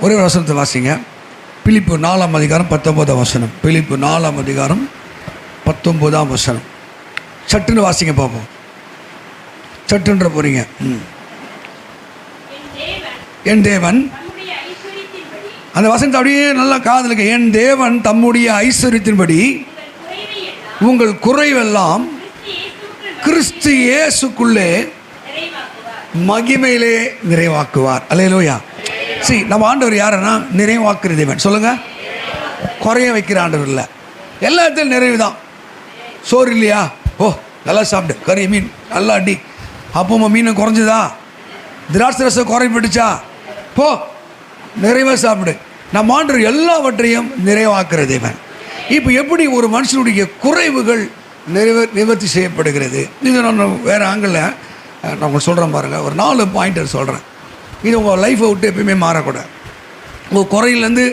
ஒரே வசனத்தை வாசிங்க. பிலிப்பு 4ஆம் அதிகாரம் 19ஆம் வசனம். பிலிப்பு 4ஆம் அதிகாரம் 19ஆம் வசனம். சட்டுன்னு வாசிங்க பார்ப்போம். சட்டுன்ற போறீங்க. என் தேவன், அந்த வசனத்தை அப்படியே நல்லா காதலுக்கு, என் தேவன் தம்முடைய ஐஸ்வரியத்தின்படி உங்கள் குறைவெல்லாம் கிறிஸ்து இயேசுக்குள்ளே மகிமையிலே நிறைவாக்குவார். அல்லேலூயா. சரி, நம்ம ஆண்டவர் யாருன்னா நிறைவாக்குற தேவன். சொல்லுங்க. குறைய வைக்கிற ஆண்டவர் இல்லை. எல்லாத்தையும் நிறைவு தான். சோறு இல்லையா? ஓ நல்லா சாப்பிடு. கறி மீன் நல்லா அடி. அப்போ மீன் குறைஞ்சுதா? திராட்சை ரசம் குறைப்பட்டுச்சா? போ நிறைவாக சாப்பிடு. நம்ம ஆண்டவர் எல்லாவற்றையும் நிறைவாக்குற தேவன். இப்போ எப்படி ஒரு மனுஷனுடைய குறைவுகள் நிவர்த்தி செய்யப்படுகிறது? இது நான் வேறு ஆங்கிளில் நான் உங்களுக்கு சொல்கிறேன் பாருங்கள். ஒரு 4 பாயிண்டர் சொல்கிறேன். இது உங்கள் லைஃப்பை விட்டு எப்பயுமே மாறக்கூடாது. உங்கள் குறையிலேருந்து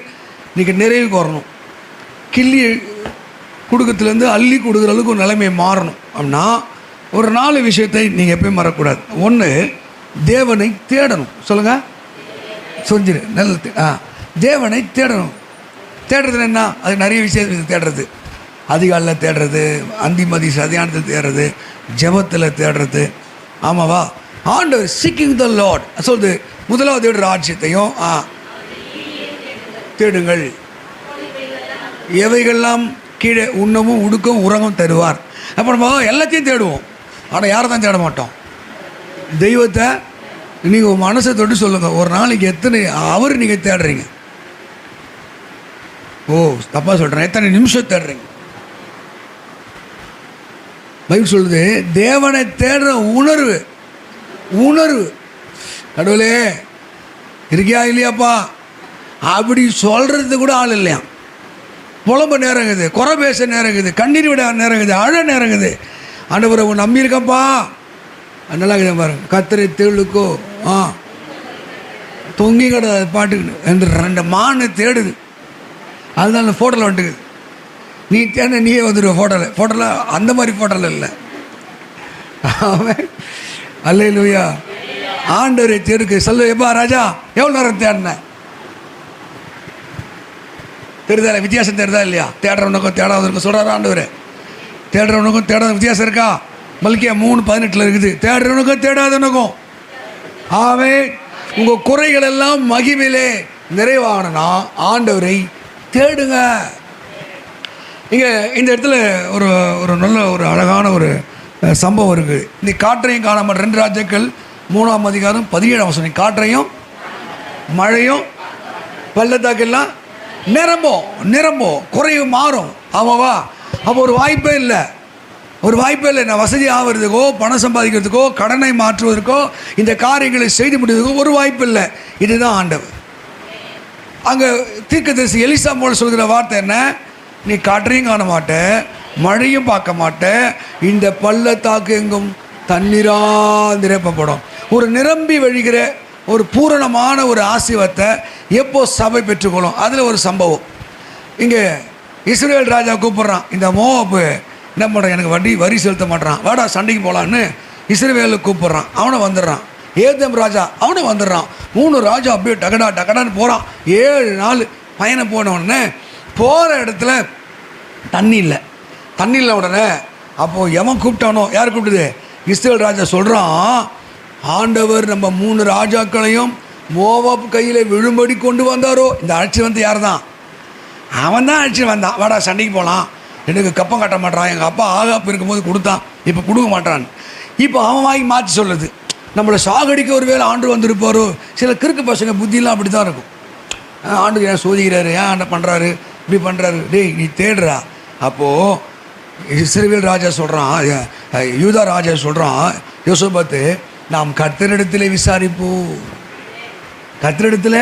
நீங்கள் நிறைவுக்கு வரணும். கிள்ளி கொடுக்கறதுலேருந்து அள்ளி கொடுக்குற அளவுக்கு ஒரு நிலைமை மாறணும் அப்படின்னா ஒரு 4 விஷயத்தை நீங்கள் எப்பயும் மறக்கக்கூடாது. 1, தேவனை தேடணும். சொல்லுங்கள். சொல்லிடு நல்ல. தேவனை தேடணும். தேடுறது என்ன? அது நிறைய விஷயத்தை தேடுறது. அதிகாலையில் தேடுறது, அந்திமதி சதியானத்தில் தேடுறது, ஜெபத்தில் தேடுறது. ஆமாவா? ஆண்டவர் சீக்கிங் த லார்ட் சொல்லுது. முதலாவது ராஜ்யத்தையும் தேடுங்கள். எவைகள்லாம் கீழே உண்ணவும் உடுக்கவும் உறங்கும் தருவார். அப்போ நம்ம எல்லாத்தையும் தேடுவோம். ஆனால் யாரை தான் தேட மாட்டோம்? தெய்வத்தை. நீங்கள் மனசை தொட்டு சொல்லுங்கள், ஒரு நாளைக்கு எத்தனை அவர் நீங்கள் தேடுறீங்க? ஓ தப்பாக சொல்கிறேன். எத்தனை நிமிஷம் தேடுறீங்க? பைபிள் சொல்லுது தேவனை தேடுற உணர்வு. கடவுளே இருக்கியா இல்லையாப்பா அப்படி சொல்கிறது கூட ஆள் இல்லையா. புலம்ப நேரங்குது, குறை பேச நேரங்குது, கண்ணீர் விட நேரங்குது, அழ நேரங்குது. ஆண்டவரை நம்பியிருக்கப்பா. நல்லா இருக்குது பாருங்க. கத்திரை தேளுக்கோ தொங்கி கடை பாட்டுக்கு என்று 2 மானை தேடுது. அதுதான் ஃபோட்டோவில் வந்துட்டுக்குது. நீ தேட நீயே வந்துடுவ ஃபோட்டோவில் அந்த மாதிரி ஃபோட்டோவில் இல்லை. அல்லேலூயா. ஆண்டவரை தேடுக்கு சொல்ல. எப்பா ராஜா எவ்வளோ நேரம் தேடினேன்? தெரியுதா? வித்தியாசம் தெரியுதா இல்லையா? தேடுறவனுக்கும் தேடாதவனுக்கும் சொல்கிறாரா ஆண்டவர். தேடுறவனுக்கும் தேடாத வித்தியாசம் இருக்கா? மல்கியா 3:18 இருக்குது. தேடுறவனுக்கும் தேடாதவனுக்கும். ஆவே உங்கள் குறைகள் எல்லாம் மகிமையிலே நிறைவாகணும்னா ஆண்டவரை தேடுங்க. இங்கே இந்த இடத்துல ஒரு நல்ல ஒரு அழகான ஒரு சம்பவம் இருக்குது. நீ காற்றையும் காணாம 2 ராஜாக்கள் 3ஆம் அதிகாரம் 17ஆம் வசனம். காற்றையும் மழையும் பள்ளத்தாக்கெல்லாம் நிரம்பும் குறைவு மாறும். ஆமாவா? அப்போ ஒரு வாய்ப்பே இல்லை. நான் வசதி ஆகிறதுக்கோ பணம் சம்பாதிக்கிறதுக்கோ கடனை மாற்றுவதற்கோ இந்த காரியங்களை செய்து முடிவதற்கோ ஒரு வாய்ப்பு இல்லை. இதுதான் ஆண்டவர். அங்கே தீர்க்கதரிசி எலிசா போல சொல்கிற வார்த்தை என்ன? நீ காற்றையும் காண மாட்ட, மழையும் பார்க்க மாட்ட, இந்த பள்ளத்தாக்கு எங்கும் தண்ணீரா நிரப்பப்படும். ஒரு நிரம்பி வழிகிற ஒரு பூரணமான ஒரு ஆசீர்வாதத்தை எப்போ சபை பெற்றுக்கொள்ளும். அதில் ஒரு சம்பவம். இங்கே இஸ்ரவேல் ராஜா கூப்பிட்றான். இந்த மோவாபு என்ன பண்ணுறான்? எனக்கு வரி செலுத்த மாட்டான், வாடா சண்டைக்கு போகலான்னு இஸ்ரவேலுக்கு கூப்பிட்றான். அவனை வந்துடுறான். ஏதேம் ராஜா அவனை வந்துடுறான். 3 ராஜா அப்படியே டகடான்னு போகிறான். 7 நாள் பயணம் போன உடனே போகிற இடத்துல தண்ணி இல்லை. உடனே அப்போது எவன் கூப்பிட்டானோ? யார் கூப்பிடுது? இஸ்ரவேல் ராஜா சொல்கிறான், ஆண்டவர் நம்ம 3 ராஜாக்களையும் மோவாப் கையில் விழும்படி கொண்டு வந்தாரோ. இந்த அழைச்சி வந்து யார் தான்? அவன் தான் அழைச்சி வந்தான். வாடா சண்டைக்கு போகலாம். எனக்கு கப்பம் கட்ட மாட்டான். எங்கள் அப்பா ஆகாப்பு இருக்கும்போது கொடுத்தான், இப்போ கொடுக்க மாட்டான். இப்போ அவன் வாங்கி மாற்றி சொல்லுது. நம்மளை சாகடிக்க ஒரு வேளை ஆண்டு வந்திருப்பாரோ. சில கிறுக்கு பசங்க புத்தியெலாம் அப்படி தான் இருக்கும். ஆண்டு ஏன் சோதிக்கிறாரு, ஏன் ஆண்ட பண்ணுறாரு, இப்படி பண்ணுறாரு. டேய் நீ தேடுறா. அப்போது இஸ்ரவேல் ராஜா சொல்கிறான், யூதா ராஜா சொல்கிறான், யோசபாத்து நாம் கர்த்தரிடத்தில் விசாரிப்போம். கர்த்தரிடத்தில்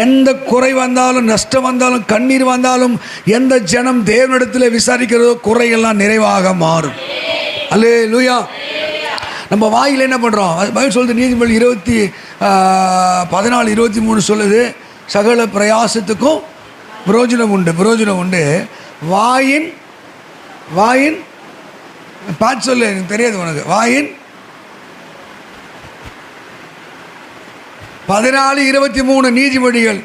எந்த குறை வந்தாலும், நஷ்டம் வந்தாலும், கண்ணீர் வந்தாலும், எந்த ஜனம் தேவனிடத்தில் விசாரிக்கிறதோ குறையெல்லாம் நிறைவாக மாறும். அல்லேலூயா. நம்ம வாயில் என்ன பண்ணுறோம்? பைபிள் சொல்லுது, நீதிமொழி 14:23 சொல்லுது, சகல பிரயாசத்துக்கும் பிரயோஜனம் உண்டு. வாயின் பார்த்து சொல்லு, எனக்கு தெரியாது உனக்கு. வாயின் 14:23 நீதிமொழிகள்.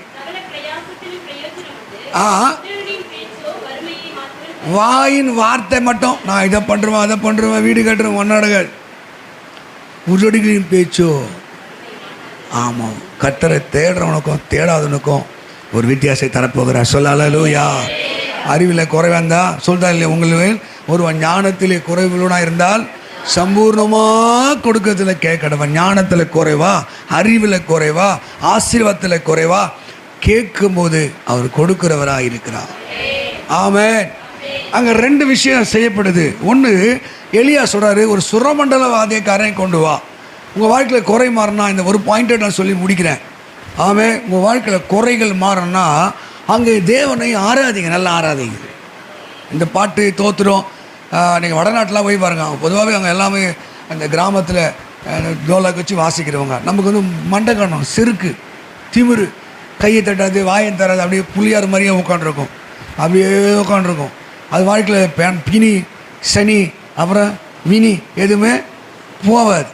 வாயின் வார்த்தை மட்டும், நான் இதை பண்ணுறேன் அதை பண்ணுறேன் வீடு கட்டுறேன் ஒன்னாடுகள். உருடிகளின் பேச்சோ. ஆமாம், கர்த்தரை தேடுறவனுக்கும் தேடாதவனுக்கும் ஒரு வித்தியாசத்தை தரப்போகிறார். சொல்லலூயா. அறிவில் குறைவாந்தா சொல்றா இல்லையா, உங்களுக்கு ஒருவன் ஞானத்திலே குறைவுள்ளனா இருந்தால் சம்பூர்ணமாக கொடுக்கறதுல கேட்கடவன். ஞானத்தில் குறைவா, அறிவில் குறைவா, ஆசீர்வாதத்தில் குறைவா, கேட்கும்போது அவர் கொடுக்கிறவராக இருக்கிறார். ஆமென். அங்கே 2 விஷயம் செய்யப்படுது. ஒன்று, எலியா சொல்கிறாரு, ஒரு சுரமண்டலவாதியக்காரனை கொண்டு வா. உங்கள் வாழ்க்கையில் குறை மாறினா, இந்த ஒரு பாயிண்ட்டை நான் சொல்லி முடிக்கிறேன். ஆமென். உங்கள் வாழ்க்கையில் குறைகள் மாறணும்னா அங்கே தேவனை ஆராதிங்க, நல்லா ஆராதிங்க. இந்த பாட்டு தோத்துரும். நீங்கள் வடநாட்டிலாம் போய் பாருங்கள், பொதுவாகவே அங்கே எல்லாமே அந்த கிராமத்தில் டோலாக்கு வச்சு வாசிக்கிறவங்க. நமக்கு வந்து மண்டக்கணம், செருக்கு, திமிரு, கையை தட்டாது, வாயை தராது, அப்படியே புளியார் மாதிரியே உட்காண்டிருக்கும். அப்படியே உட்காண்டிருக்கும். அது வாழ்க்கையில் பினி, சனி, அப்புறம் மினி எதுவுமே போவாது.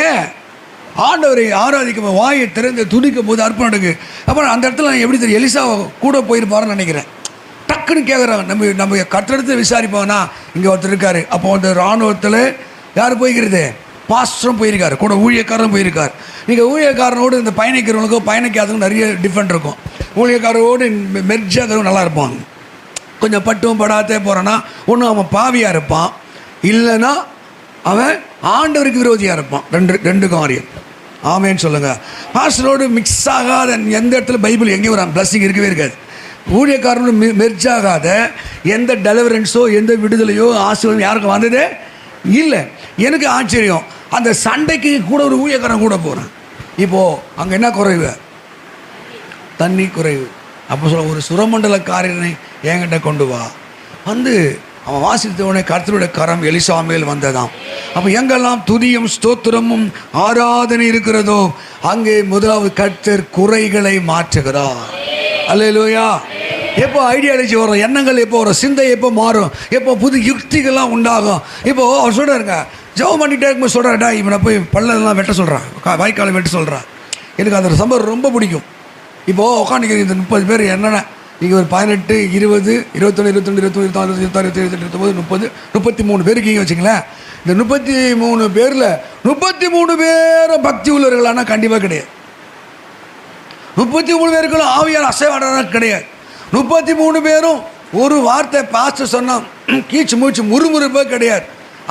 ஏன்? ஆண்டவரை ஆராதிக்கும் வாயை திறந்து துடிக்கும் போது அர்ப்பணம் எடுக்கு. அப்புறம் அந்த இடத்துல நான் எப்படி தெரியும், எலிசா கூட போயிருப்பாருன்னு நினைக்கிறேன். டக்குன்னு கேட்குறாங்க, நம்ம கட்டடத்தில் விசாரிப்போம்னா இங்கே ஒருத்தர் இருக்கார். அப்போ அந்த இராணுவத்தில் யார் போய்க்கிறது? பாஸ்டரும் போயிருக்காரு, கூட ஊழியக்காரரும் போயிருக்கார். நீங்கள் ஊழியக்காரனோடு இந்த பயணிக்கிறவங்களுக்கும் பயணிக்காதவங்க நிறைய டிஃப்ரெண்ட் இருக்கும். ஊழியக்காரோடு மெர்ஜாகிறவங்க நல்லா இருப்பாங்க. கொஞ்சம் பட்டும் படாத்தே போகிறான்னா ஒன்று அவன் பாவியாக இருப்பான், இல்லைன்னா அவன் ஆண்டவருக்கு விரோதியாக இருப்பான். ரெண்டு காரியம். ஆமேன்னு சொல்லுங்கள். பாஸ்டரோடு மிக்ஸ் ஆகாத எந்த இடத்துல பைபிள் எங்கேயும் ஒரு பிளஸ்ஸிங் இருக்கவே இருக்காது. ஊழியக்காரனோடு மெர்ஜ் ஆகாத எந்த டெலிவரன்ஸோ எந்த விடுதலையோ ஆசீர்வாதம் யாருக்கும் வந்ததே இல்லை. எனக்கு ஆச்சரியம், அந்த சண்டைக்கு கூட ஒரு ஊழியக்காரன் கூட போகிறேன். இப்போது அங்கே என்ன குறைவு? தண்ணி குறைவு. அப்போ சொல்ல, ஒரு சுரமண்டலக்காரனை என்கிட்ட கொண்டு வா. வந்து அவன் வாசித்தவனே கர்த்தருடைய கரம் எலிசா மேல் வந்ததாம். அப்போ எங்கெல்லாம் துதியும் ஸ்தோத்திரமும் ஆராதனை இருக்கிறதோ அங்கே முதலாவது கர்த்தர் குறைகளை மாற்றுகிறார். அல்லேலூயா. எப்போ ஐடியாலஜி வரும், எண்ணங்கள் எப்போ வரும், சிந்தை எப்போ மாறும், எப்போ புது யுக்திகள்லாம் உண்டாகும். இப்போது அவர் சொல்கிறாருங்க, ஜெபம் பண்ணிகிட்டே இருக்கும்போது சொல்கிறாடா, இவனை போய் பல்லெல்லாம் வெட்ட சொல்கிறான், வாய்க்காலை வெட்ட சொல்கிறான். எனக்கு அந்த சம்பவம் ரொம்ப பிடிக்கும். இப்போது உட்காந்துக்கிறீங்க இந்த 30 பேர் என்னென்ன, நீங்கள் ஒரு 18, 20, 21, 22, 23, 24, 26, 27, 28, 30, 33 பேர் இருக்கீங்க வச்சுங்களேன். இந்த 33 பேரில் 33 பேரும் பக்தி உள்ளவர்களானா கண்டிப்பாக கிடையாது. 33 பேருக்குள்ள ஆவியார் அசைவாடான கிடையாது. 33 பேரும் ஒரு வார்த்தை பாஸ்டர் சொன்னால் கீச்சு மூச்சு முறுமுறுப்பே கிடையாது.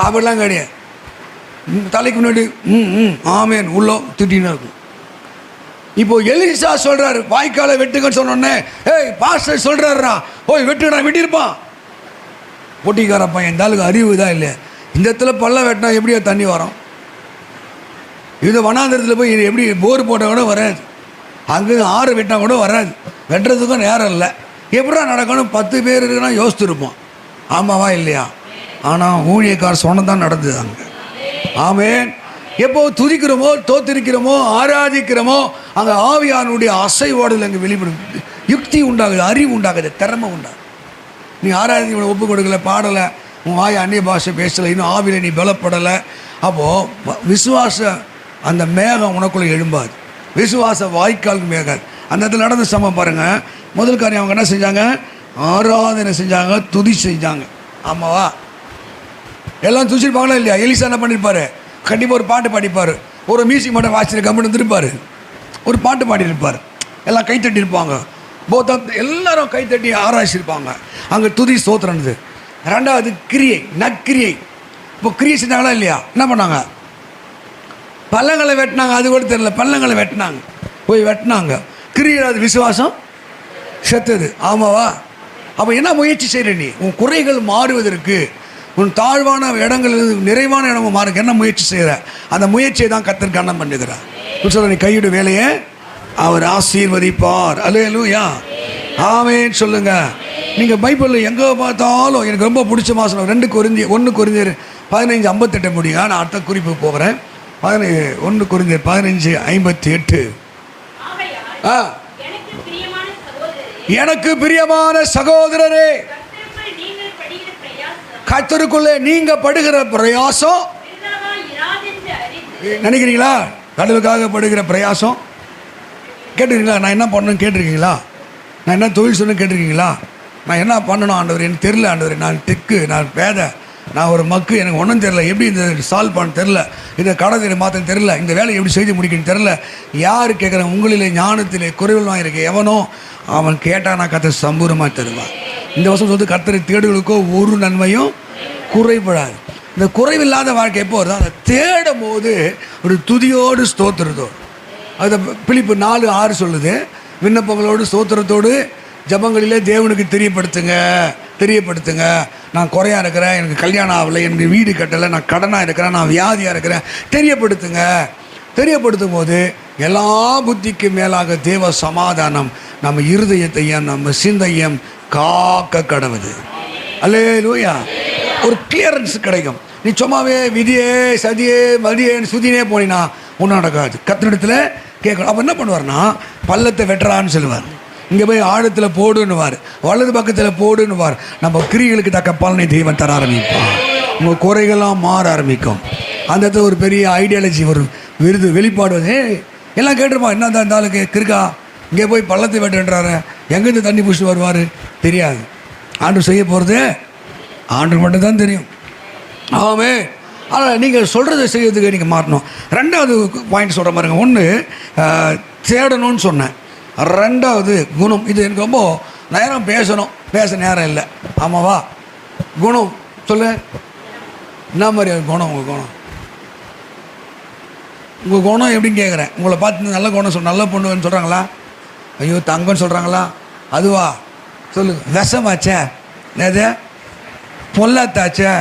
அப்படிலாம் கிடையாது. தலைக்கு முன்னாடி ஆமேன் உள்ளோ திட்டின்னு இருக்கும். இப்போ எலிசா சொல்கிறாரு, வாய்க்காலை வெட்டுங்கன்னு சொன்னோடனே, ஏய் பாஸ்டர் சொல்கிறாருடா, ஓய் வெட்டுடா, வெட்டியிருப்பான். பொட்டிக்கார பையன், இந்த ஆளுக்கு அறிவு தான் இல்லை. இந்த இடத்துல பள்ளம் வெட்டினா எப்படியா தண்ணி வரும்? இது வனாந்திரத்தில் போய் எப்படி போர் போட்டால் கூட வராது, அங்கே ஆறு வெட்டினா கூட வராது, வெட்டுறதுக்கும் நேரம் இல்லை. எப்படா நடக்கணும்? 10 பேர் இருக்குன்னா யோசித்துருப்போம். ஆமாவா இல்லையா? ஆனால் ஊழியக்கார் சொன்னதான் நடந்தது அங்கே. ஆமேன். எப்போ துதிக்கிறோமோ, தோத்திருக்கிறோமோ, ஆராதிக்கிறோமோ, அங்கே ஆவியானுடைய அசைவாடுதல் அங்கே வெளிப்படும். யுக்தி உண்டாகுது, அறிவு உண்டாகுது, திறமை உண்டாகுது. நீ ஆராதிக்க ஒப்பு கொடுக்கல, பாடலை, உன் வாய் அந்நிய பாஷை பேசலை, இன்னும் ஆவியில் நீ பலப்படலை. அப்போது விசுவாச அந்த மேகம் உனக்குள்ளே எழும்பாது. விசுவாச வாய்க்காலுக்கு மேகாது. அந்த இடத்துல நடந்த சமம் பாருங்கள். முதல் காரியம் அவங்க என்ன செஞ்சாங்க? ஆராதனை செஞ்சாங்க, துதி செஞ்சாங்க. ஆமாவா? எல்லாம் துதிச்சிருப்பாங்களா இல்லையா? எலிசா என்ன பண்ணியிருப்பார்? கண்டிப்பாக ஒரு பாட்டு பாடிப்பார். ஒரு மியூசிக் மட்டும் வாசிச்சு கம்மிட்டு வந்துருப்பார், ஒரு பாட்டு பாடியிருப்பார். எல்லாம் கைத்தட்டி இருப்பாங்க. எல்லாரும் கைத்தட்டி ஆராய்ச்சிருப்பாங்க. அங்கே துதி ஸ்தோத்திரம்து. 2வது கிரியை, நற்கிரியை. இப்போ கிரியை செஞ்சாங்களா இல்லையா? என்ன பண்ணாங்க? பள்ளங்களை வெட்டினாங்க. அது கூட தெரியல, பள்ளங்களை வெட்டினாங்க, போய் வெட்டினாங்க. கிரியை, அது விசுவாசம் செத்துது. ஆமாவா? அப்போ என்ன முயற்சி செய்கிற நீ? உன் குறைகள் மாறுவதற்கு, உன் தாழ்வான இடங்கள் நிறைவான இடமும் மாறுக்கு என்ன முயற்சி செய்கிற? அந்த முயற்சியை தான் கர்த்தர் கண்ணம் பண்ணுகிறார். சொல்ல, நீ கையிடு வேலையை அவர் ஆசீர்வதிப்பார். அல்லேலூயா. ஆமென் சொல்லுங்க. நீங்கள் பைபிளில் எங்கே பார்த்தாலும் எனக்கு ரொம்ப பிடிச்ச மாதம் 1 கொரிந்தியர் 15:58 முடியும். நான் அடுத்த குறிப்பு போகிறேன். 1 கொரிந்தியர் 15:58. எனக்கு பிரியமான சகோதரரே, கர்த்தருக்குள்ளே நீங்க படுகிற பிரயாசம் நினைக்கிறீங்களா? கடவுளுக்காக படுகிற பிரயாசம் கேட்டிருக்கீங்களா? நான் என்ன பண்ணணும்னு கேட்டிருக்கீங்களா? நான் என்ன தொழில் சொன்னு கேட்டிருக்கீங்களா? நான் என்ன பண்ணணும் ஆண்டவர், எனக்கு தெரில ஆண்டவர், நான் டெக்கு, நான் பேதை, நான் ஒரு மக்கு, எனக்கு ஒன்றும் தெரில, எப்படி இந்த சால்வ் பண்ண தெரில, இந்த கடை மாற்ற தெரில, இந்த வேலையை எப்படி செய்து முடிக்கணும்னு தெரில. யார் கேட்குறேன்? உங்களிலே ஞானத்திலே குறைவுலாம் இருக்கு எவனோ அவன் கேட்டால் நான் கர்த்தர் சம்பூரமாக தருவான். இந்த வருஷம் வந்து கர்த்தரை தேடுகளுக்கோ ஒரு நன்மையும் குறைபடாது. இந்த குறைவில்லாத வாழ்க்கை எப்போ வருதோ அதை தேடும் போது ஒரு துதியோடு ஸ்தோத்திரத்தோடு. அதை பிலிப்பு 4:6 சொல்லுது, விண்ணப்பங்களோடு ஸ்தோத்திரத்தோடு ஜபங்களிலே தேவனுக்கு தெரியப்படுத்துங்க. நான் குறையாக இருக்கிறேன், எனக்கு கல்யாணம் ஆகலை, எனக்கு வீடு கட்டலை, நான் கடனாக இருக்கிறேன், நான் வியாதியாக இருக்கிறேன், தெரியப்படுத்தும் போது எல்லா புத்திக்கு மேலாக தேவ சமாதானம் நம்ம இருதயத்தையும் நம்ம சிந்தையும் காக்க கடவுது. அல்லேலூயா. ஒரு கிளியரன்ஸ் கிடைக்கும். நீ சும்மாவே விதியே சதியே மதியேன்னு சுதினே போனீங்கன்னா ஒன்றும் நடக்காது. கத்தினிடத்தில் கேட்கணும். அப்போ என்ன பண்ணுவார்னா, பள்ளத்தை வெட்டுறான்னு சொல்லுவார், இங்கே போய் ஆழத்தில் போடுன்னுவார், வலது பக்கத்தில் போடுன்னுவார். நம்ம கிரிகளுக்கு தக்க பலனை தெய்வம் தர ஆரம்பிப்பான். உங்கள் குறைகள்லாம் மாற ஆரம்பிக்கும். அந்த இடத்துல ஒரு பெரிய ஐடியாலஜி வரும், வெளிப்பாடு. எல்லாம் கேட்டுருப்பான், என்ன தான் இந்த ஆளுக்கு கிருக்கா, இங்கே போய் பள்ளத்தை வெட்டுன்றாரு, எங்கேருந்து தண்ணி பிடிச்சிட்டு வருவார் தெரியாது. ஆண்டு செய்ய போகிறது ஆண்டு மட்டும்தான் தெரியும். ஆமே. ஆனால் நீங்கள் சொல்கிறத செய்யறதுக்கு நீங்கள் மாறணும். ரெண்டாவது பாயிண்ட் சொல்கிற மாதிரிங்க. ஒன்று தேடணும்னு சொன்னேன். ரெண்டாவது குணம். இது எனக்கு ரொம்ப நேரம் பேச நேரம் இல்லை. ஆமாவா? குணம் சொல்லு. என்ன மாதிரி குணம்? உங்கள் குணம் எப்படின்னு கேட்குறேன். உங்களை பார்த்து நல்ல குணம் நல்ல பொண்ணுன்னு சொல்கிறாங்களா? ஐயோ தங்கன்னு சொல்கிறாங்களா? அதுவா? சொல்லு. விஷமாச்சே, எது பொல்லாத்தாச்சே,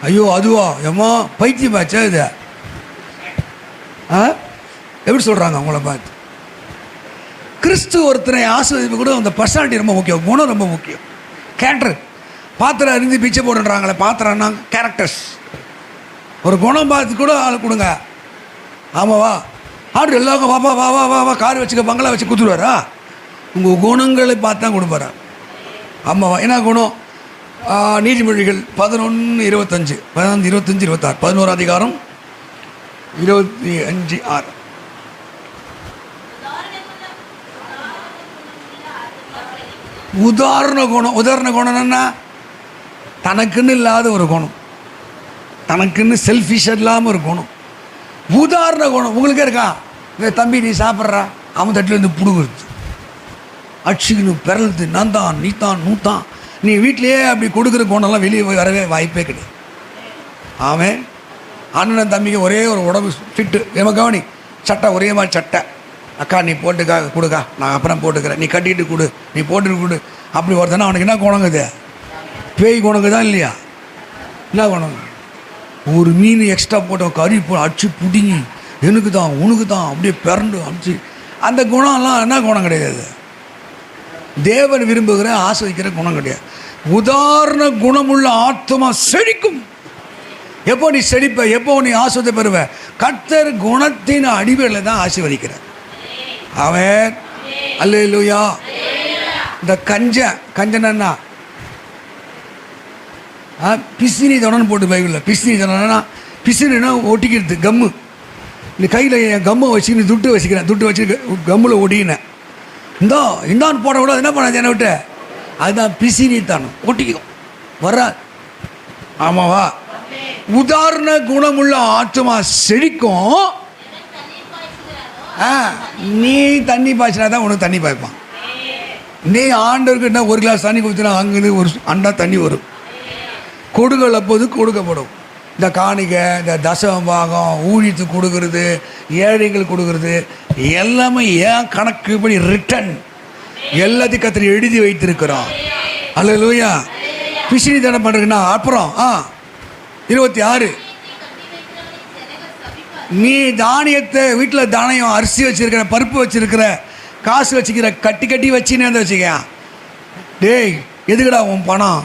ஐயோ அதுவா, எம்மா பைத்தியமாச்சா இது? எப்படி சொல்கிறாங்க உங்களை பார்த்து? கிறிஸ்து ஒருத்தனை ஆசிர்வதிப்பு கூட அந்த பர்சனாலிட்டி ரொம்ப முக்கியம், குணம் ரொம்ப முக்கியம். கேரக்டர். பாத்திரம் அறிந்து பிச்சை போடுன்றாங்களே, பாத்திரம்னா கேரக்டர்ஸ். ஒரு குணம் பார்த்து கூட ஆள் கொடுங்க. ஆமாவா? ஆர்டர் எல்லாருக்கும் வாப்பா வா வா வா வா கார் வச்சுக்க பங்களா வச்சு கொடுத்துருவாரா? உங்கள் குணங்களை பார்த்து தான் கொடுப்பாரா? ஆமாவா? என்ன குணம்? நீதிமொழிகள் 11:25, 25, 26, 11 அதிகாரம் 25:6. உதாரண குணம்னா தனக்குன்னு இல்லாத ஒரு குணம், தனக்குன்னு செல்ஃபிஷ் இல்லாமல் ஒரு குணம். உதாரண குணம் உங்களுக்கே இருக்கா? இந்த தம்பி நீ சாப்பிட்றா, அவன் தட்டில் இருந்து புடுங்குறது, அடிச்சுக்கணு பிறல்து, நான் தான் நீ தான் நூத்தான். நீ வீட்டிலையே அப்படி கொடுக்குற குணம்லாம் வெளியே வரவே வாய்ப்பே கிடையாது. ஆமாம். அண்ணன் தம்பிக்கு ஒரே ஒரு உடம்பு ஃபிட்டு, ஏமா கவனி, சட்டை ஒரே மாதிரி சட்டை, அக்கா நீ போட்டுக்கா கொடுக்கா, நான் அப்புறம் போட்டுக்கிறேன், நீ கட்டிட்டு கொடு, நீ போட்டுட்டு கொடு. அப்படி ஒருத்தனா அவனுக்கு என்ன குணங்குது? பேய் குணங்கு தான் இல்லையா? என்ன குணம்? ஒரு மீன் எக்ஸ்ட்ரா போட்ட கறி அடிச்சு பிடிங்கி எனக்கு தான் உனக்கு தான் அப்படியே பிறண்டு அடிச்சு, அந்த குணம்லாம் என்ன குணம் கிடையாது. தேவன் விரும்புகிற ஆஸ்வதிக்கிற குணம் கிடையாது. உதாரண குணமுள்ள ஆத்மா செழிக்கும். எப்போ நீ செழிப்ப, எப்போ நீ ஆஸ்வதை பெறுவ? கர்த்தர் குணத்தின் அடிப்படையில் தான் ஆசீர்வதிக்கிறார். அவன் அல்லேலூயா. இந்த கஞ்சனா பிசினி தொடன்னு போட்டு பைபிளில். பிசினி தொடனா, பிசினா ஒட்டிக்கிறது கம்மு. நீ கையில் என் கம்மை வச்சு நீ துட்டு வச்சுக்கிறேன், துட்டு வச்சு கம்மில் ஒட்டிக்கினேன், இந்தான்னு போடக்கூடாது, என்ன பண்ணாது என்னை விட்டு? அதுதான் பிசினி தானே ஒட்டிக்கும் வர்றா. ஆமாவா? உதாரண குணமுள்ள ஆத்மா செழிக்கும். நீ தண்ணி பாய்ச்சினா தான் உனக்கு தண்ணி பாய்ப்பான். நீ ஆண்டவருக்கு என்ன ஒரு கிளாஸ் தண்ணி கொடுத்தினா அங்கேருந்து ஒரு அண்டா தண்ணி வரும். கொடுகள் அப்போது கொடுக்கப்படும். இந்த காணிக்கை, இந்த தசமபாகம், ஊழியத்துக்கு கொடுக்கறது, ஏழைகள் கொடுக்கறது எல்லாமே ஏன் கணக்குப்படி ரிட்டன் எல்லாத்தையும் கத்திரி எழுதி வைத்திருக்கிறோம். அல்லேலூயா. பிசினி தானே பண்ணுறதுன்னா அப்புறம் 26, நீ தானியத்தை வீட்டில் தானியம் அரிசி வச்சுருக்கிற, பருப்பு வச்சுருக்கிற, காசு வச்சுக்கிற, கட்டி கட்டி வச்சுன்னு வச்சுக்க. டேய் எதுக்குடா உன் பணம்?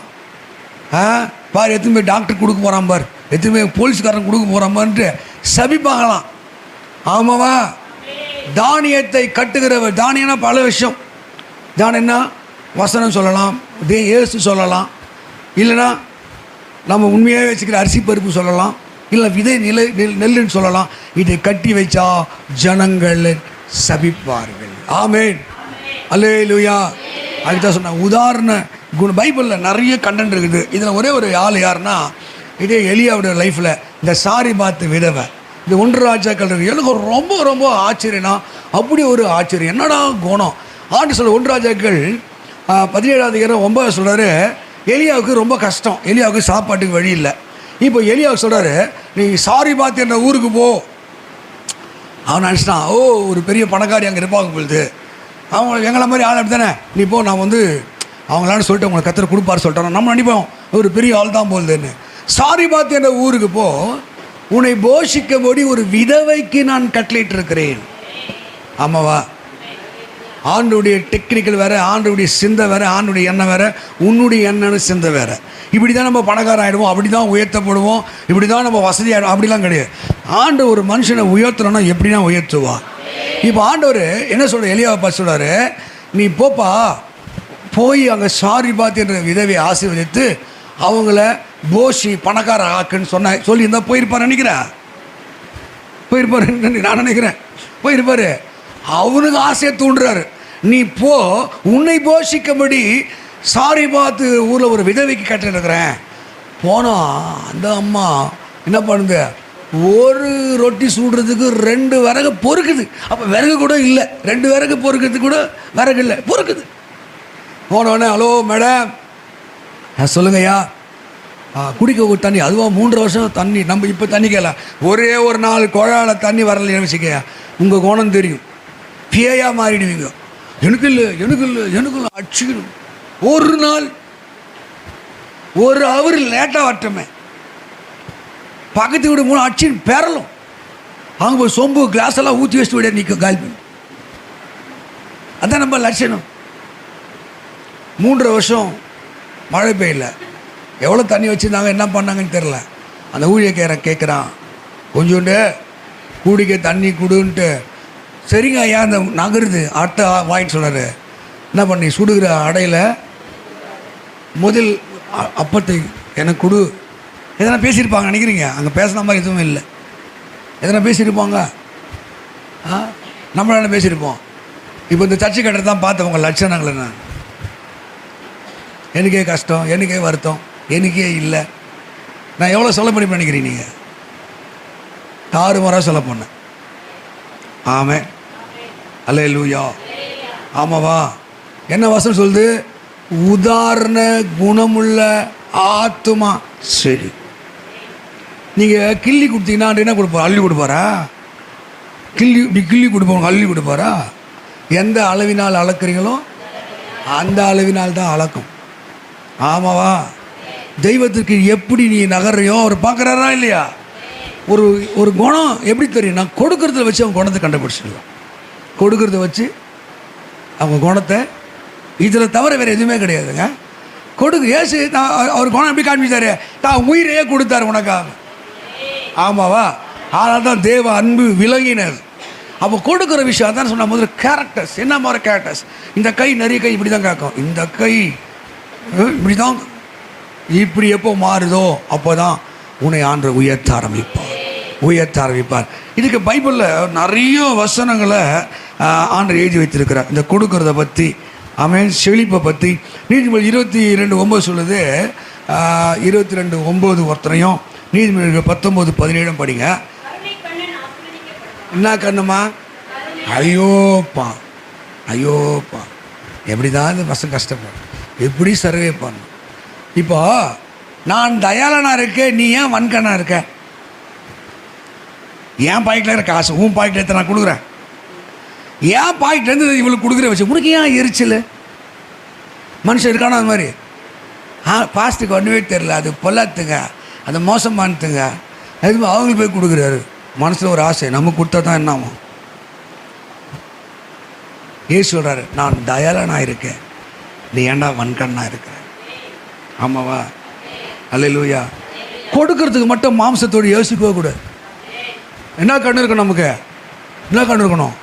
பார் எத்தனை போய் டாக்டர் கொடுக்க போகிறான் பார், எத்தனை போய் போலீஸ்காரன் கொடுக்க போகிறான் பாருன்ட்டு சபிப்பாங்களாம். ஆமாவா? தானியத்தை கட்டுகிறவர். தானியம்னா பல விஷயம். தானியம்னா வசனம் சொல்லலாம், இயேசு சொல்லலாம், இல்லைன்னா நம்ம உண்மையாக வச்சுக்கிற அரிசி பருப்பு சொல்லலாம், இல்லை விதை நெல்லுன்னு சொல்லலாம். இதை கட்டி வச்சா ஜனங்கள் சபிப்பார்கள். ஆமென், அல்லேலூயா. அதுதான் சொன்ன உதாரண பைபிளில் நிறைய கண்டென்ட் இருக்குது. இதில் ஒரே ஒரு ஆள் யாருன்னா, இதே எலியாவுடைய லைஃப்பில் இந்த சாரிபாத் விதவை, இந்த 1 ராஜாக்கள் இருக்குது. எனக்கு ரொம்ப ரொம்ப ஆச்சரியம்னா, அப்படி ஒரு ஆச்சரியம். என்னடா குணம் ஆண்டு சொல்ல. 1 ராஜாக்கள் 17 சொல்கிறாரு, எலியாவுக்கு ரொம்ப கஷ்டம், எலியாவுக்கு சாப்பாட்டுக்கு வழி இல்லை. இப்போ எலியாவுக்கு சொல்கிறாரு, நீ சாரிபாத் என்ற ஊருக்கு போ. அவன் நினச்சிட்டான், ஓ ஒரு பெரிய பணக்காரி அங்கே இருப்பாங்க பொழுது, அவங்க எங்களை மாதிரி ஆள் அப்படி தானே, நீ போ, நான் வந்து அவங்களான்னு சொல்லிட்டு உங்களுக்கு கத்தரை கொடுப்பாரு சொல்லிட்டான். நம்ம நினைப்போம் ஒரு பெரிய ஆள் தான் போகுதுன்னு. சாரிபாத் என்ற ஊருக்கு போ, உன்னை போஷிக்கும்படி ஒரு விதவைக்கு நான் கட்டளையிட்டு இருக்கிறேன். ஆமாவா? ஆண்டுடைய டெக்னிக்கல் வேறு, ஆண்டுடைய சிந்தை வேறு, ஆண்டுடைய எண்ணம் வேறு, உன்னுடைய எண்ணம்னு சிந்தை வேறு. இப்படி தான் நம்ம பணக்காரன் ஆகிடுவோம், அப்படி தான் உயர்த்தப்படுவோம், இப்படி தான் நம்ம வசதி ஆகிடும், அப்படிலாம் கிடையாது. ஆண்டு ஒரு மனுஷனை உயர்த்தணும்னா எப்படின்னா உயர்த்துவா. இப்போ ஆண்டவர் என்ன சொல்கிற, எலியாவை பார்த்து சொல்கிறாரு, நீ போப்பா, போய் அங்கே சாரிபாத் என்ற விதவை ஆசீர்வதித்து அவங்கள போஷி பணக்கார ஆக்குன்னு சொல்லியிருந்தா போயிருப்பார் நினைக்கிறேன். போயிருப்பார் நான் நினைக்கிறேன், போயிருப்பார். அவனுக்கு ஆசையை தூண்டுறாரு, நீ போ, உன்னை போஷிக்கும்படி சாரிபாத் ஊரில் ஒரு விதவைக்கு கட்டிருக்கிறேன். போனால் அந்த அம்மா என்ன பண்ணுது, ஒரு ரொட்டி சுடுறதுக்கு 2 விறகு பொறுக்குது. அப்போ விறகு கூட இல்லை, 2 விறகு பொறுக்கிறதுக்கு கூட விறகு இல்லை, பொறுக்குது. போனோடனே, ஹலோ மேடம், சொல்லுங்கய்யா, குடிக்க ஒரு தண்ணி, அதுவாக 3 வருஷம் தண்ணி, நம்ம இப்போ தண்ணி கேட்கல, ஒரே ஒரு நாள் குழாயில் தண்ணி வரல வச்சுக்கையா, உங்கள் குணம் தெரியும், பேயா மாறிடுவீங்க. எனக்கு இல்லை, எனக்கு இல்லை, எனக்கு இல்லை, அடிச்சுக்கணும். ஒரு நாள் ஒரு அவர் லேட்டாக வரட்டுமே, பக்கத்து வீடு 3 அடிச்சுன்னு பெறலும். அங்கே போய் சொம்பு கிளாஸ் எல்லாம் ஊற்றி வச்சுட்டு விட நிற்கும் கால் பண்ணி. அதான் நம்ம லட்சணம். 3 வருஷம் மழை பெய்யல, எவ்வளோ தண்ணி வச்சுருந்தாங்க, என்ன பண்ணாங்கன்னு தெரில. அந்த ஊழியக்காரன் கேட்குறான், கொஞ்சோண்டு கூடிக்க தண்ணி கொடுன்ட்டு. சரிங்க ஐயா, அந்த நகருது. அடுத்த வாங்கிட்டு சொல்கிறாரு, என்ன பண்ணி சுடுகிற அடையில் முதல் அப்பத்தை எனக்கு கொடு. எதனா பேசியிருப்பாங்க நினைக்கிறீங்க? அங்கே பேசுன மாதிரி எதுவும் இல்லை. எதனா பேசியிருப்பாங்க, நம்மளால பேசியிருப்போம். இப்போ இந்த சர்ச்சை கட்டுறது தான் பார்த்தவங்க லட்சணங்கள். என்ன எனக்கே கஷ்டம், எனக்கே வருத்தம், எனக்கே இல்லை. நான் எவ்வளோ சொல்ல முடியும் நினைக்கிறீங்க நீங்கள்? 6 முறை சொல்ல போனேன். ஆமே, அல்லேலூயா. ஆமாவா? என்ன வசனம் சொல்லுது? உதாரண குணமுள்ள ஆத்துமா. சரி, நீங்கள் கிள்ளி கொடுத்தீங்கன்னா என்ன கொடுப்பார்? அள்ளி கொடுப்பாரா? கிள்ளி இப்படி கிள்ளி கொடுப்போம், அள்ளி கொடுப்பாரா? எந்த அளவினால் அளக்குறீங்களோ அந்த அளவினால் தான் அளக்கும். ஆமாவா? தெய்வத்திற்கு எப்படி நீ நகர்றியோ அவர் பார்க்குறாரா இல்லையா? ஒரு குணம் எப்படி தெரியும்? நான் கொடுக்கறத வச்சு அவங்க குணத்தை கண்டுபிடிச்சிடலாம். கொடுக்கறத வச்சு அவங்க குணத்தை, இதில் தவிர வேறு எதுவுமே கிடையாதுங்க. ஏசு அவர் குணம் எப்படி காண்பிச்சாரு? தான் உயிரையே கொடுத்தாரு உனக்காக. ஆமாவா? ஆனால் தான் தேவ அன்பு விலகினர். அப்போ கொடுக்குற விஷயம் அதான் சொன்ன முதல்ல கேரக்டர்ஸ். என்ன மாதிரி கேரக்டர்ஸ்? இந்த கை நிறைய கை இப்படி தான் காக்கும், இந்த கை இப்படி தான். இப்படி எப்போ மாறுதோ அப்போ தான் உன்னை ஆண்டவர் உயர்த்த ஆரம்பிப்பார். இதுக்கு பைபிளில் நிறைய வசனங்களை ஆண்டவர் எழுதி வைத்திருக்கிறார் இந்த கொடுக்கறத பற்றி. ஆமென். செழிப்பை பற்றி நீதிமொழி 22:9 சொல்லுது. 22:9 ஒருத்தரையும் நீதிமொழி 19:17 படிங்க. என்ன கண்ணுமா? ஐயோப்பா எப்படி தான் இந்த பசங்க கஷ்டப்படும், எப்படி சர்வே பண்ணும். இப்போ நான் தயாளனாக இருக்கேன், நீ ஏன் வன்கண்ணாக இருக்க? என் பாக்கெட்டில் இருக்கிற காசு உன் பாக்கெட்டில் எடுத்து நான் கொடுக்குறேன். ஏன் பாக்கெட்லேருந்து இவளுக்கு கொடுக்குற வச்சு உனக்கு ஏன் எரிச்சல்? மனுஷன் இருக்கானா அது மாதிரி? பாஸ்ட்டுக்கு ஒன்றுமே தெரில, அது பொல்லாத்துங்க, அது மோசமானதுங்க, அது அவங்களுக்கு போய் கொடுக்குறாரு. மனசில் ஒரு ஆசை, நமக்கு கொடுத்தா தான் என்ன ஆகும்? ஏசு சொல்கிறாரு, நான் தயாளனாக இருக்கேன், நீ ஏன்டா வன்கண்ணாக இருக்கிற? ஆமாவா? அல்லேலூயா. கொடுக்கறதுக்கு மட்டும் மாம்சத்தோடு யோசிக்கவே கூடாது. என்ன கண்ணு இருக்கணும் நமக்கு? என்ன கண்ணு இருக்கணும்?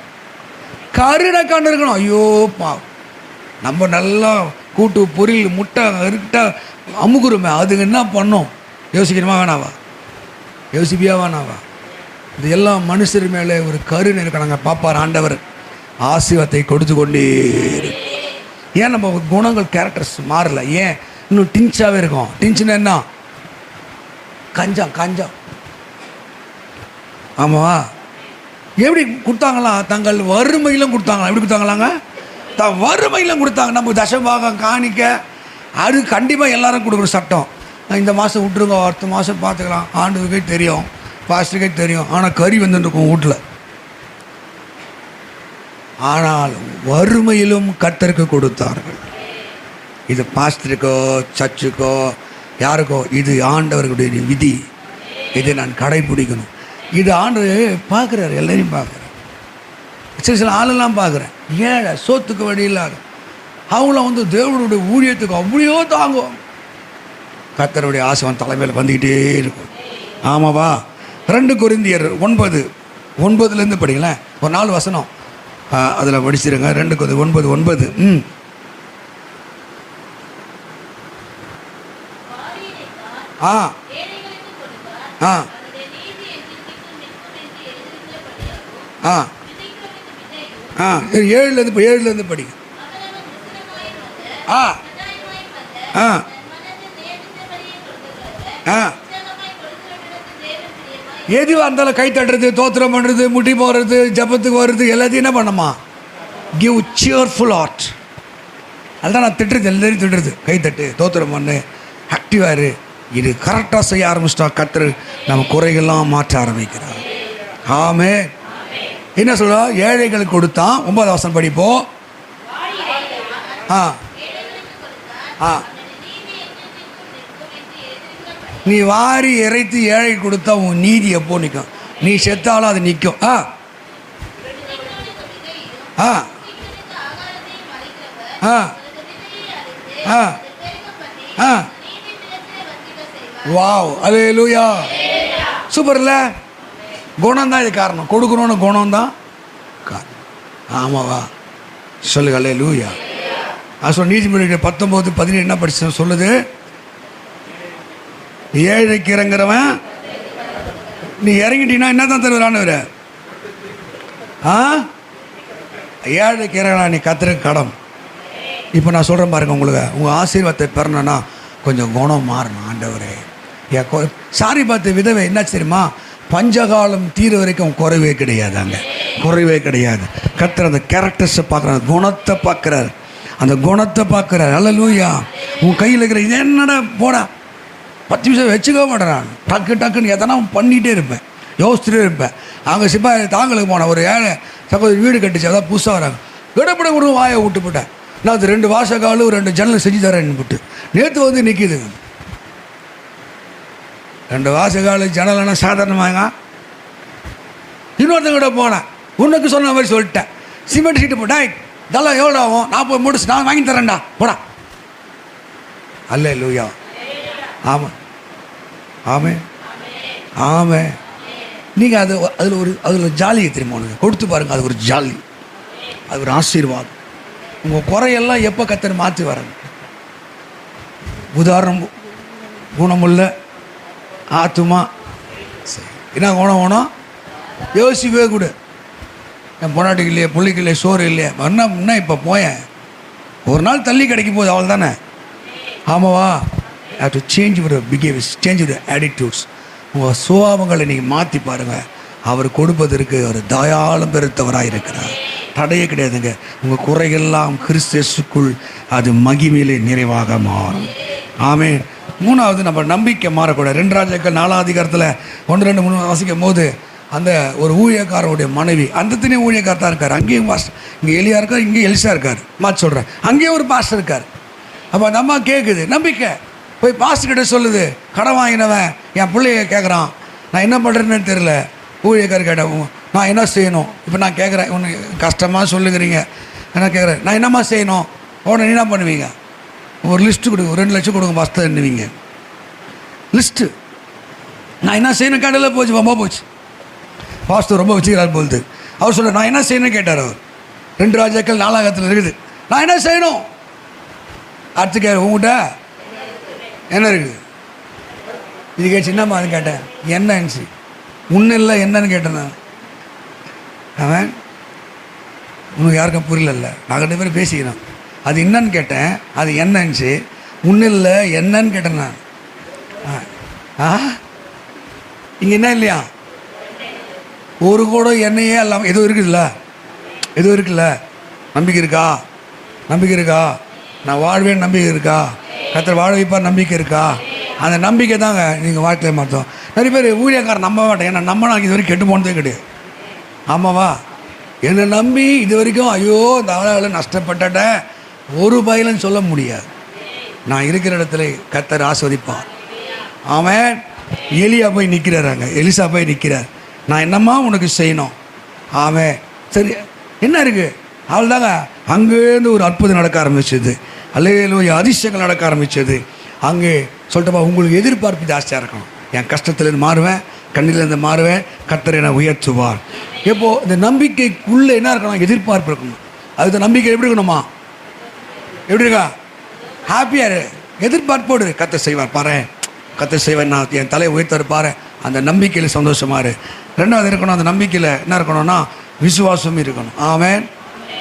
கருணை கண்ணு இருக்கணும். ஐயோப்பா, நம்ம நல்லா கூட்டு பொரியல் முட்டை இருக்கிட்டா அமுக்குறோமே, அதுக்கு என்ன பண்ணோம்? யோசிக்கணுமா வேணாவா? யோசிப்பியா வேணாவா? இது எல்லாம் மனுஷர் மேலே ஒரு கருணை இருக்கணுங்க. பாப்பார் ஆண்டவர். ஆசீர்வாதத்தை கொடுத்து கொண்டே இருக்கும். ஏன் நம்ம குணங்கள் கேரக்டர்ஸ் மாறல? ஏன் இன்னும் டின்ச்சாகவே இருக்கும்? டின்ச்சுன்னா என்ன? கஞ்சம். ஆமாவா? எப்படி கொடுத்தாங்களா? தங்கள் வறுமையிலும் கொடுத்தாங்களா? எப்படி கொடுத்தாங்களாங்க? வறுமையிலும் கொடுத்தாங்க. நம்ம தசபாகம் காணிக்க அது கண்டிப்பாக எல்லாரும் கொடுக்குற சட்டம். இந்த மாதம் விட்டுருங்க, அடுத்த மாதம் பார்த்துக்கலாம், ஆண்டுக்கே தெரியும், பாஸ்டருக்கே தெரியும். ஆனால் கறி வந்துருக்கும் வீட்டில். ஆனால் வறுமையிலும் கர்த்தருக்கு கொடுத்தார்கள். இது பாஸ்டருக்கோ சர்ச்சுக்கோ யாருக்கோ, இது ஆண்டவர்களுடைய விதி. இதை நான் கடைப்பிடிக்கணும். இது ஆண்டவர் பார்க்குறாரு, எல்லாரையும் பார்க்குறாரு. சில ஆளெல்லாம் பார்க்குறேன், ஏழை சோத்துக்கு வழி இல்லாத அவங்களாம் தேவனுடைய ஊழியத்துக்கு அப்படியோ தாங்குவோம். கர்த்தருடைய ஆசீர்வாதம் தலைமையில் வந்துக்கிட்டே இருக்கும். ஆமாவா? 2 கொரிந்தியர் 9:9 படிங்களேன். ஒரு 4 வசனம் அதில் படிச்சிருங்க. 2 கொரிந்தியர் 9:9. ஆ ஆ ஆ ஆ 7 படி. ஆ ஆ ஆ எதுவாக இருந்தாலும் கை தட்டுறது, தோத்திரம் பண்ணுறது, முட்டி போடுறது, ஜபத்துக்கு வர்றது, எல்லாத்தையும் என்ன பண்ணமா? Give cheerful heart. அதுதான் நான் திட்டுறது, எல்லாரையும் திட்டுறது. கை தட்டு, தோத்திரம் பண்ணு, ஆக்டிவாரு. இது கரெக்டாக செய்ய ஆரம்பிச்சிட்டா கர்த்தர் நம்ம குறைகள்லாம் மாற்ற ஆரம்பிக்கிறார். ஆமே. என்ன சொல்ல? ஏழைகளுக்கு கொடுத்தான். 9 வசனம் படிப்போம். ஆ ஆ நீ வாரி இறைத்து ஏழை கொடுத்தா உன் நீதி எப்போ நிற்கும்? நீ செத்தாலும் அது நிற்கும். ஆ ஆ ஆ ஆ ஆ வாவ், அல்லேலூயா. சூப்பர் இல்லை? குணம் தான் இது காரணம். கொடுக்கணும்னு குணம் தான் காரணம். ஆமாவா? சொல்லுங்க அல்லேலூயா. அது நீதிமொழிகள் 19:17 என்ன படிச்சு சொல்லுது? ஏழைக்கு இறங்குறவன் நீ இறங்கிட்டீங்கன்னா என்ன தான் தருவான்னு. ஆ ஏழைக்கு இறங்கலாம், நீ கர்த்தருக்கு கடன். இப்போ நான் சொல்கிறேன் பாருங்க, உங்களுக்கு உங்கள் ஆசீர்வாதத்தை பெறணும்னா கொஞ்சம் குணம் மாறணும். ஆண்டவரே சாரி பார்த்து விதவை என்ன தெரியுமா? பஞ்சகாலம் தீர வரைக்கும் குறைவே கிடையாது. அங்கே குறைவே கிடையாது. கர்த்தர் அந்த கேரக்டர்ஸை பார்க்குறாரு, குணத்தை பார்க்குறாரு, அந்த குணத்தை பார்க்குறாரு. அல்லேலூயா. உன் கையில் இருக்கிற இது என்னடா போடா 10 நிமிஷம் வச்சுக்க மாட்டேன். டக்குன்னு எதனா பண்ணிகிட்டே இருப்பேன், யோசிச்சுட்டே இருப்பேன். அவங்க சிப்பாய் தாங்களுக்கு போனேன், ஒரு ஏழை சகோதரி வீடு கட்டிச்சு, அதான் புதுசாக வராங்க. விடப்பட ஒரு வாயை விட்டுப்பட்டேன். நான் அது 2 வாசக்காலும் 2 ஜன்னல் செஞ்சு தரேன்னு விட்டு நேற்று நிற்கிதுங்க. 2 வாசக்காலு ஜன்னல்னா சாதாரணமாங்க. இன்னொருத்தங்கிட்ட போனேன், உனக்கு சொன்ன மாதிரி சொல்லிட்டேன். சிமெண்ட் சீட்டு போட்டேன், இதெல்லாம் எவ்வளோ ஆகும்? நான் போய் முடிச்சு நான் வாங்கி தரேன்டா போடா. அல்லேலூயா. ஆமாம் ஆமே ஆமே. நீங்கள் அதில் ஜாலியை தெரியுமா? கொடுத்து பாருங்கள், அது ஒரு ஜாலி, அது ஒரு ஆசீர்வாதம். உங்கள் குறையெல்லாம் எப்போ கர்த்தர் மாற்றி வரணும். உதாரணம், குணமுள்ள ஆத்துமா. சரி, என்ன குணம் வேணும்? யோசிக்கவே கூட. என் பொண்டாட்டிக்கு இல்லையே, பிள்ளைக்கு இல்லையே, சோறு இல்லையே, முன்னா இப்போ போயேன், ஒரு நாள் தள்ளி கிடைக்க போகுது, அவள் தானே. ஆமாவா? have to change your behaviors, change your attitudes. உங்கள் சுபாவங்களை நீங்கள் மாற்றி பாருங்கள். அவர் கொடுப்பதற்கு ஒரு தயாளம் பெருத்தவராக இருக்கிறார். தடையே கிடையாதுங்க. உங்கள் குறைகள்லாம் கிறிஸ்துவுக்குள் அது மகிமையிலே நிறைவாக மாறும். ஆமே. 3வது, நம்ம நம்பிக்கை மாறக்கூடாது. 2 ராஜாக்கள் 4ஆம் அதிகாரத்தில் 1, 2, 3 வாசிக்கும் போது அந்த ஒரு ஊழியக்காரருடைய மனைவி, அந்த தனியும் ஊழியக்காரத்தான் இருக்கார். அங்கேயும் பாஸ்டர், இங்கே எலியா இருக்கார், இங்கே எலிசா இருக்கார். மாற்றி சொல்கிறேன், அங்கேயும் ஒரு பாஸ்டர் இருக்கார். அப்போ நம்ம கேட்குது நம்பிக்கை. போய் பாஸ்டர்கிட்ட சொல்லுது, கடன் வாங்கினவன் என் பிள்ளைய கேட்குறான், நான் என்ன பண்ணுறேன்னு தெரில. ஊழியக்காரர் கேட்டேன், நான் என்ன செய்யணும்? இப்போ நான் கேட்குறேன், ஒன்று கஷ்டமாக சொல்லுங்கிறீங்க, என்ன கேட்குறேன், நான் என்னம்மா செய்யணும்? உடனே என்ன பண்ணுவீங்க? ஒரு லிஸ்ட்டு கொடுங்க, 2 லட்சம் கொடுங்க பாஸ்டர் என்னவீங்க லிஸ்ட்டு. நான் என்ன செய்யணும் கேட்டால போச்சு, ரொம்ப போச்சு. பாஸ்டர் ரொம்ப வச்சுக்கிறார் போகுது. அவர் சொல்ல, நான் என்ன செய்யணும்னு கேட்டார். அவர் 2 ராஜாக்கள் 4ஆம் இருக்குது. நான் என்ன செய்யணும்? அடுத்து கேட்க, உங்கள்கிட்ட என்ன இருக்குது? இது கேட்டு சின்னம்மான்னு கேட்டேன், என்னன்னு ஒன்றும் இல்லை என்னன்னு கேட்டேன் நான். அவன் உனக்கு யாருக்கும் புரியல. நான் 2 பேரும் பேசிக்கிறோம். அது என்னன்னு கேட்டேன், அது என்னன்னுச்சு. ஒன்றும் இல்லை என்னன்னு கேட்டேன் நான். இங்கே என்ன இல்லையா, ஒரு கூட எண்ணெயே இல்லாமல் எதுவும் இருக்குதுல்ல, எதுவும் இருக்குல்ல. நம்பிக்கை இருக்கா? நம்பிக்கை இருக்கா? நான் வாழ்வேன்னு நம்பிக்கை இருக்கா? கர்த்தர் வாழ வைப்பார் நம்பிக்கை இருக்கா? அந்த நம்பிக்கை தாங்க நீங்கள் வாழ்க்கையை மாற்றோம். நிறைய பேர் ஊழியக்காரன் நம்ப மாட்டேன், ஏன்னா நம்பினா இது வரைக்கும் கெட்டு போனதே கிடையாது. ஆமாவா? என்னை நம்பி இது வரைக்கும் ஐயோ இந்த ஆளாவில் நஷ்டப்பட்டுட்டேன் ஒரு பயிலும் சொல்ல முடியாது. நான் இருக்கிற இடத்துல கர்த்தர் ஆஸ்வதிப்பான். அவன் எலியா போய் நிற்கிறாராங்க, எலிசா போய் நிற்கிறார். நான் என்னம்மா உனக்கு செய்யணும்? அவன் சரி என்ன இருக்குது அவள் தாங்க. அங்கேருந்து ஒரு அற்புதம் நடக்க ஆரம்பிச்சது. அல்லேலூயா, அதிசயங்கள் நடக்க ஆரம்பித்தது. அங்கே சொல்லிட்டப்பா, உங்களுக்கு எதிர்பார்ப்பு ஜாஸ்தியாக இருக்கணும். என் கஷ்டத்துலேருந்து மாறுவேன், கண்ணிலேருந்து மாறுவேன், கர்த்தர் என்னை உயர்த்துவார். இப்போது இந்த நம்பிக்கைக்குள்ளே என்ன இருக்கணும்? எதிர்பார்ப்பு இருக்கணும். அதுக்கு நம்பிக்கை எப்படி இருக்கணுமா? எப்படி இருக்கா? ஹாப்பியாக எதிர்பார்ப்போடு கர்த்தர் செய்வார் பாரு, கர்த்தர் செய்வார், நான் என் தலையை உயர்த்தாரு பாரு. அந்த நம்பிக்கையில் சந்தோஷமாக இரு. 2வது இருக்கணும், அந்த நம்பிக்கையில் என்ன இருக்கணும்னா விசுவாசம் இருக்கணும். ஆமென்.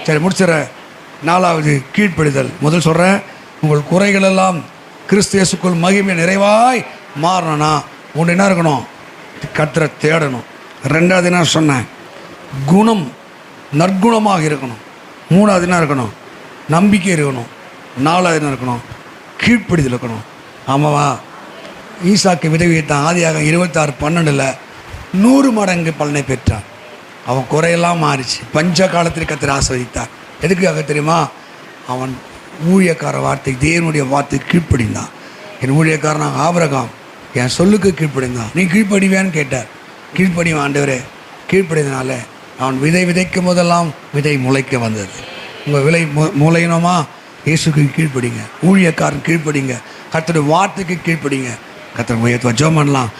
சரி முடிச்சிட. 4வது கீழ்ப்படிதல். முதல் சொல்கிறேன், உங்கள் குறைகளெல்லாம் கிறிஸ்து இயேசுக்குள் மகிமை நிறைவாய் மாறணும்னா ஒன்று என்ன இருக்கணும்? கர்த்தரை தேடணும். 2வது என்ன சொன்னேன்? குணம் நற்குணமாக இருக்கணும். 3வது என்ன இருக்கணும்? நம்பிக்கை இருக்கணும். 4வது என்ன இருக்கணும்? கீழ்ப்படிதல் இருக்கணும். ஆமாவா? ஈசாக்கு விதவித்தான். ஆதியாகமம் 26:12 100 மடங்கு பலனை பெற்றான். அவன் குறையெல்லாம் மாறிச்சு. பஞ்ச காலத்தில் கர்த்தர் ஆசீர்வதித்தார். எதுக்காக தெரியுமா? அவன் ஊழியக்கார வார்த்தை, தேவனுடைய வார்த்தை கீழ்ப்படிந்தான். என் ஊழியக்காரன் ஆபிரகாம் என் சொல்லுக்கு கீழ்ப்படிந்தான். நீ கீழ்ப்படிவேன்னு கேட்டார். கீழ்ப்படிவான் ஆண்டவரே. கீழ்ப்படினால அவன் விதை விதைக்கும் போதெல்லாம் விதை முளைக்க வந்தது. உங்கள் விலை முளையணுமா? இயேசுக்கு கீழ்ப்படிங்க, ஊழியக்காரன் கீழ்ப்படிங்க, கர்த்தருடைய வார்த்தைக்கு கீழ்ப்படிங்க. கர்த்தர் உயர்த்துவார். ஜெபம் பண்ணலாம்.